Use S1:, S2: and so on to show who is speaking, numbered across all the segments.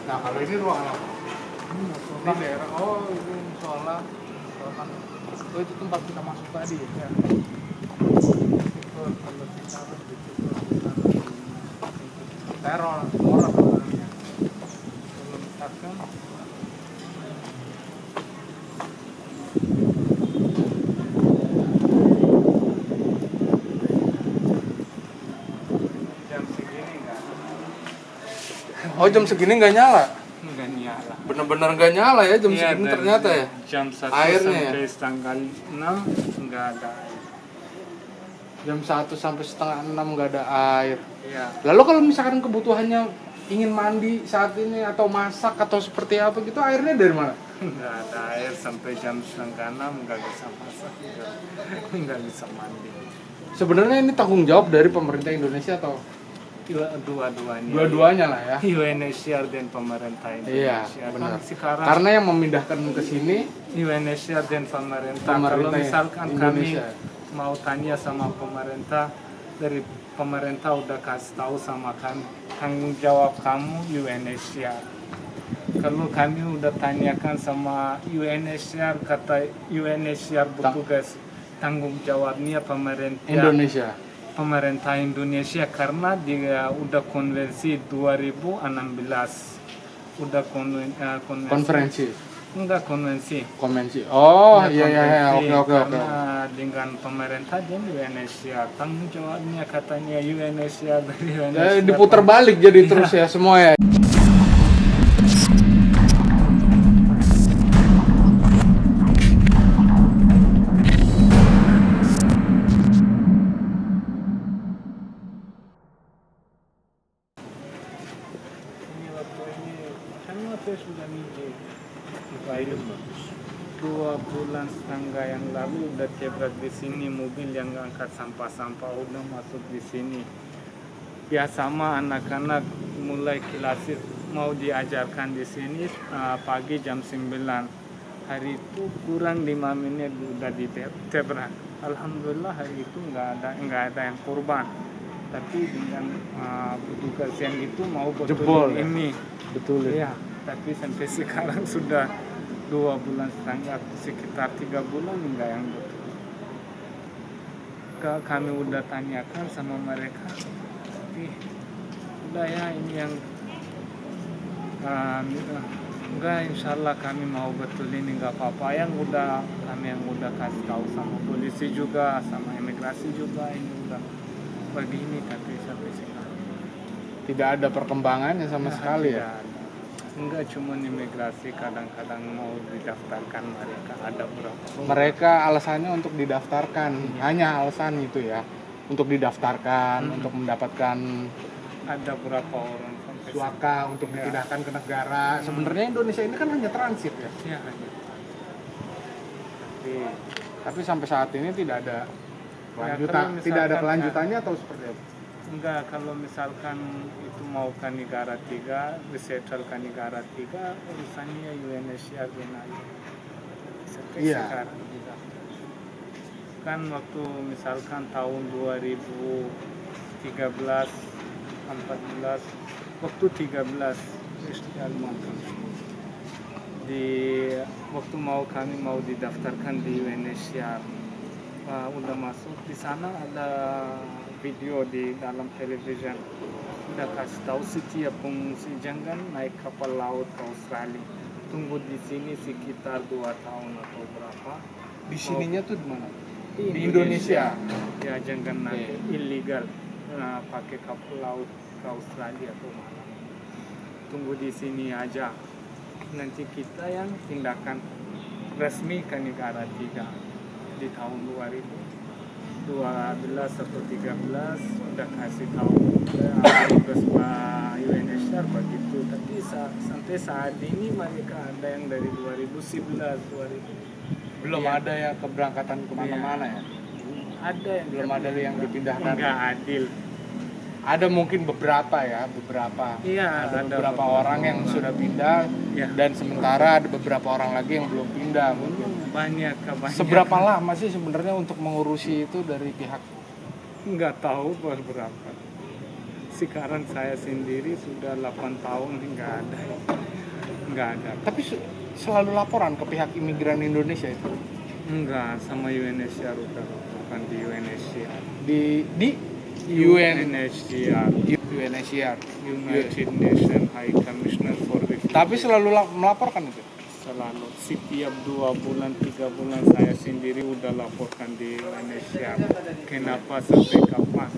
S1: Nah kalau ini ruangan apa?
S2: Ini
S1: Ini daerah, oh ini musola. Oh itu tempat kita masuk tadi ya?
S2: Ya. Itu kalau kita
S1: Teror orang orangnya.
S2: kalau misalkan jam segini
S1: Oh jam segini nggak nyala?
S2: nggak nyala.
S1: Bener-bener nggak nyala ya jam
S2: Iya,
S1: segini
S2: dari
S1: ternyata ya?
S2: jam 1
S1: Airnya ya?
S2: sampai tanggal 6 nggak ada air.
S1: Jam 1 sampai setengah 6 nggak ada air.
S2: Iya.
S1: Lalu kalau misalkan kebutuhannya ingin mandi saat ini atau masak atau seperti apa gitu, airnya dari mana?
S2: Nggak ada air sampai jam setengah 6 nggak bisa masak, nggak bisa mandi.
S1: Sebenarnya ini tanggung jawab dari pemerintah Indonesia atau
S2: Dua-duanya.
S1: dua-duanya lah ya?
S2: UNHCR dan pemerintah
S1: Iya,
S2: Indonesia.
S1: benar.
S2: Kan sekarang
S1: Karena yang memindahkan ke sini
S2: UNHCR dan pemerintah. Kalau
S1: pemerintah
S2: misalkan
S1: Indonesia.
S2: kami mau tanya sama pemerintah, dari pemerintah udah kasih tahu sama kami, tanggung jawab kamu UNHCR. Kalau kami udah tanyakan sama UNHCR, kata UNHCR bertugas tanggung jawabnya
S1: Indonesia.
S2: pemerintah Indonesia karena dia udah konvensi 2016, udah
S1: Konferensi,
S2: konvensi.
S1: Oh
S2: Ya,
S1: iya,
S2: konvensi.
S1: oke.
S2: Karena dengan pemerintah dan UNHCR tanggung jawabnya katanya UNHCR dari UNHCR.
S1: Diputar balik jadi terus ya semua ya.
S2: Ini waktu ini kan waktu sudah minggu. Baik. 2 bulan setengah yang lalu udah tabrak di sini mobil yang angkat sampah-sampah udah masuk di sini. Ya sama anak-anak mulai kelas mau diajarkan di sini pagi jam 9. Hari itu kurang 5 menit udah ditabrak. Alhamdulillah hari itu nggak ada yang korban. Tapi dengan petugas yang itu mau
S1: Jebol,
S2: betul
S1: ya?
S2: ini.
S1: Betul ya.
S2: Iya, tapi sampai sekarang sudah 2 bulan setengah, sekitar 3 bulan enggak yang betul. Kami udah tanyakan sama mereka, tapi udah ya ini yang enggak, insya Allah kami mau betul ini enggak apa-apa. Kami yang udah kasih tahu sama polisi juga, sama imigrasi juga ini udah begini, tapi sampai sekarang
S1: Tidak ada perkembangannya sama sekali ya.
S2: Enggak, cuma imigrasi kadang-kadang mau didaftarkan mereka ada berapa.
S1: Mereka alasannya untuk didaftarkan, hanya alasan itu ya, untuk didaftarkan, untuk mendapatkan
S2: Ada berapa orang sampai
S1: suaka untuk dipindahkan ke negara. Sebenarnya Indonesia ini kan hanya transit ya.
S2: ya, hanya.
S1: Tapi sampai saat ini tidak ada
S2: kalau
S1: tidak ada
S2: misalkan
S1: kelanjutannya atau seperti apa?
S2: Enggak, kalau misalkan itu mau ke negara 3, resettle ke negara 3, urusannya UNHCR dan aja. Sampai
S1: Iya.
S2: sekarang juga. Kan waktu misalkan tahun 2013, 14, waktu 13 waktu kami mau didaftarkan di UNHCR, udah masuk di sana ada video di dalam televisi udah kasih tahu setiap pengungsi jangan naik kapal laut ke Australia, tunggu di sini sekitar 2 tahun atau berapa.
S1: Di sininya tuh di mana?
S2: Di
S1: Indonesia.
S2: Ya jangan naik illegal pakai kapal laut ke Australia atau mana, tunggu di sini aja, nanti kita yang tindakan resmi ke negara 3. Di tahun 2012 atau 13 udah kasih tahu tugas Pak UNHCR begitu, tapi sampai saat ini mereka ada yang dari 2011
S1: Belum
S2: Iya.
S1: ada ya keberangkatan kemana-mana ya.
S2: ada yang
S1: Belum ada yang dipindahkan.
S2: nggak adil.
S1: Ada mungkin beberapa.
S2: Iya,
S1: Ada
S2: ada
S1: beberapa orang yang sudah pindah
S2: Ya.
S1: dan sementara ada beberapa orang lagi yang belum pindah mungkin.
S2: banyak.
S1: Seberapa lama sih sebenarnya untuk mengurusi itu dari pihak?
S2: Nggak tahu berapa. Sekarang saya sendiri sudah 8 tahun nggak ada.
S1: Tapi selalu laporan ke pihak imigran Indonesia itu.
S2: Enggak, sama UNHCR udah bukan di UNHCR.
S1: Di UNHCR.
S2: United Nations High Commissioner for Refugees.
S1: Tapi selalu melaporkan itu.
S2: Selalu setiap 2 bulan 3 bulan saya sendiri udah laporkan di UNHCR. Kenapa sampai kapan?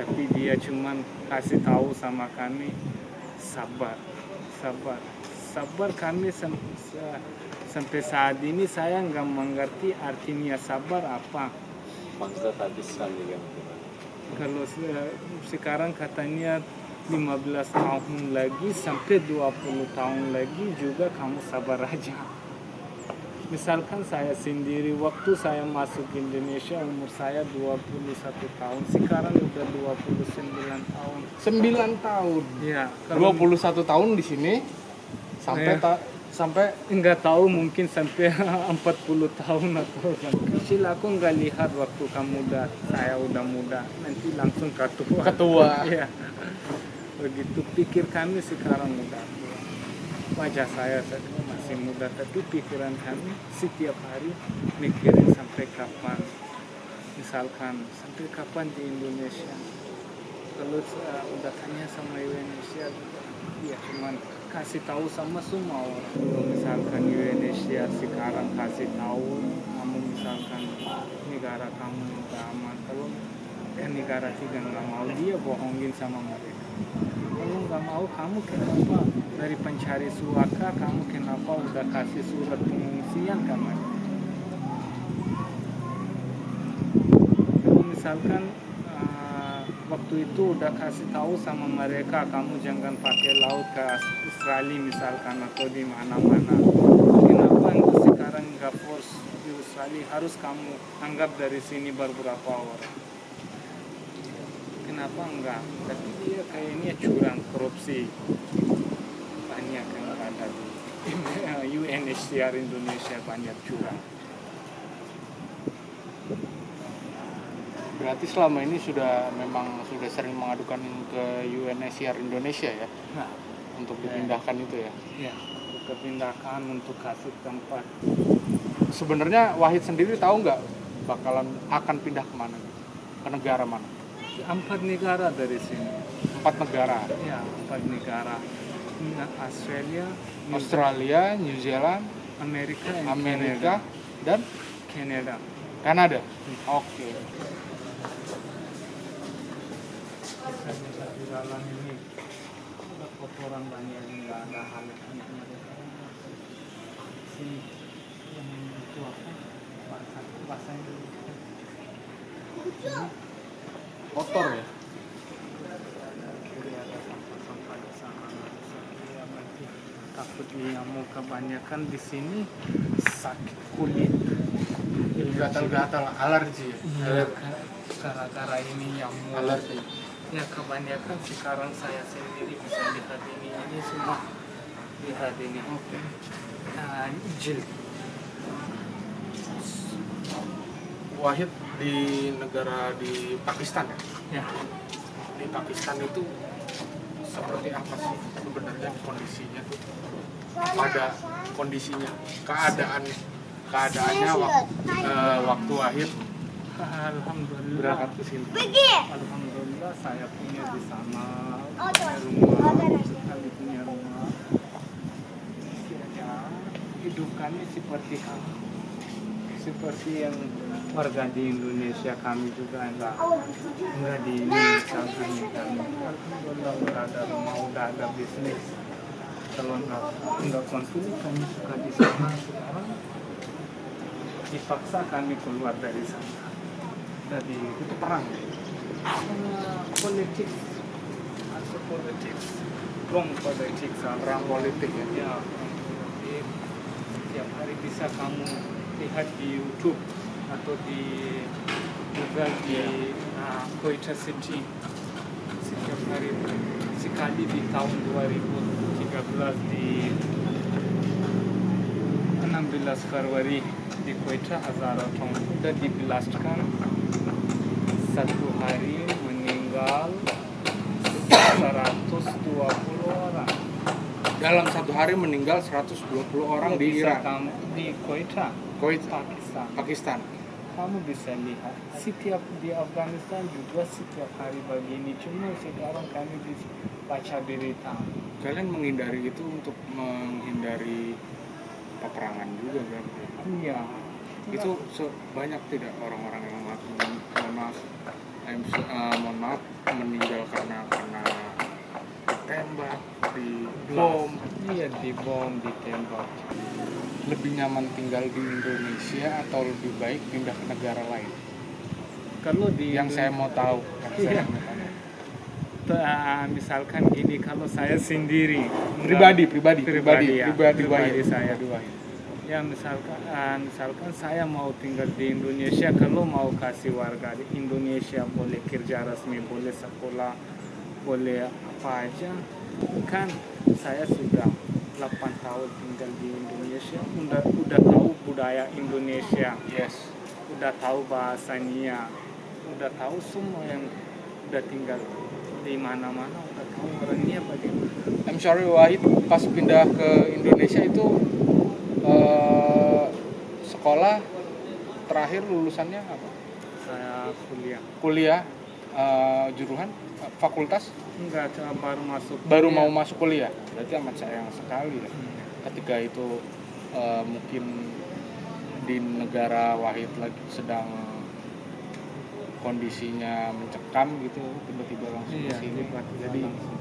S2: Tapi dia cuman kasih tahu sama kami sabar kami sampai saat ini saya nggak mengerti artinya sabar apa.
S3: Maksudnya tadi sekali kan.
S2: Kalau sekarang katanya 15 tahun lagi sampai 20 tahun lagi juga kamu sabar aja. Misalkan saya sendiri waktu saya masuk Indonesia umur saya 21 tahun, sekarang udah 29 tahun.
S1: 9 tahun.
S2: Ya,
S1: 21 tahun di sini sampai
S2: Ya.
S1: sampai
S2: nggak tahu mungkin sampai 40 tahun atau kecil. Aku nggak lihat waktu saya udah muda, nanti langsung ketua. Iya. Begitu pikir kami sekarang udah tua. Wajah saya masih muda, tapi pikiran kami setiap hari mikirin sampai kapan. Misalkan sampai kapan di Indonesia. Kalau udah tanya sama Indonesia, ya cuman kasih tahu sama semua orang. Kalau misalkan Indonesia sekarang kasih tahu kamu misalkan negara kamu udah aman, kalau negara tidak nggak mau, dia bohongin sama mereka. Kalau nggak mau, kamu kenapa dari pencari suaka kamu kenapa udah kasih surat pengungsian ke mereka? Kalau misalkan waktu itu udah kasih tahu sama mereka kamu jangan pakai laut ke Australia misalkan atau di mana-mana, kenapa itu sekarang nggak force di Australia, harus kamu anggap dari sini beberapa orang? Kenapa enggak? Tapi dia kayaknya curang, korupsi banyak yang ada di UNHCR Indonesia, banyak curang.
S1: berarti selama ini sudah sering mengadukan ke UNHCR Indonesia ya,
S2: Nah,
S1: untuk dipindahkan itu ya.
S2: ya, untuk kepindahan, untuk kasih tempat.
S1: Sebenarnya Wahid sendiri tahu nggak akan pindah kemana? Ke negara mana?
S2: 4 negara dari sini.
S1: 4 negara.
S2: Ya, 4 negara.
S1: Australia, New Zealand,
S2: Amerika,
S1: Amerika, dan
S2: Kanada.
S1: Kanada. Oke.
S2: Bisa di dalam ini ada kotoran banyak, nggak ada hal yang mereka. Sini yang itu apa? Bahasa Indonesia.
S1: Kotor ya.
S2: Kiri ada sampah-sampah di sana. Ya, nanti takut nyamuk kebanyakan di sini sakit kulit.
S1: Gatal-gatal, alergi ya.
S2: Gara-gara ini nyamuk.
S1: Alergi.
S2: Ya kebanyakan sekarang saya sendiri bisa lihat ini semua, lihat ini.
S1: Oke.
S2: Jilid.
S1: Wahid di negara di Pakistan ya.
S2: Ya.
S1: Di Pakistan itu seperti apa sih sebenarnya kondisinya tuh? Pada kondisinya, keadaannya waktu Wahid
S2: Alhamdulillah.
S1: berangkat ke sini.
S2: Alhamdulillah saya punya di sana rumah, sekali punya rumah. Ya, hidup kami seperti kamu, seperti yang warga di Indonesia, kami juga enggak di ini misalkan kami. Alhamdulillah udah ada rumah, udah ada bisnis. Kalau enggak konflik kami suka di sana. Sekarang dipaksa kami keluar dari sana. Dari
S1: Itu perang.
S2: politik, also politics, wrong politics,
S1: Perang politik ya.
S2: ya. Jadi, tiap hari bisa kamu lihat di YouTube atau di Google di Quetta City. Setiap hari sekali di tahun 2013 di 16 Februari di Quetta Hazaraton udah diblastkan, 1 hari meninggal 120 orang.
S1: Dalam satu hari meninggal 120 orang di
S2: Bisa
S1: Irak,
S2: kamu di Quetta,
S1: Kuwait,
S2: Pakistan.
S1: Pakistan.
S2: Kamu bisa lihat setiap di Afghanistan juga setiap hari begini. Cuma sekarang kami bisa baca berita.
S1: Kalian menghindari itu untuk menghindari peperangan juga kan?
S2: Iya.
S1: Itu banyak tidak orang-orang yang mati, mohon maaf, mohon maaf, meninggal karena ditembak, di bom.
S2: Iya, di bom, ditembak.
S1: Lebih nyaman tinggal di Indonesia atau lebih baik pindah ke negara lain?
S2: Kalau di
S1: Yang saya mau tahu,
S2: Iya. Misalkan gini, kalau saya sendiri
S1: pribadi
S2: ya, pribadi
S1: Wahid.
S2: saya.
S1: Pribadi Wahid.
S2: Ya misalkan saya mau tinggal di Indonesia, kalau mau kasih warga di Indonesia boleh kerja resmi, boleh sekolah, boleh apa aja. Kan saya sudah 8 tahun tinggal di Indonesia, udah tahu budaya Indonesia,
S1: Yes.
S2: udah tahu bahasanya, udah tahu semua yang udah tinggal di mana-mana, udah tahu orangnya bagaimana.
S1: I'm sorry Wahid, pas pindah ke Indonesia itu sekolah terakhir lulusannya apa?
S2: Saya kuliah.
S1: Kuliah, jurusan, fakultas,
S2: Enggak, cuma baru masuk.
S1: baru
S2: kuliah.
S1: mau masuk kuliah. Berarti amat sayang sekali ya. Ketika itu mungkin di negara Wahid lagi sedang kondisinya mencekam gitu, tiba-tiba langsung
S2: Iya,
S1: ke sini.
S2: tiba-tiba
S1: Jadi
S2: langsung.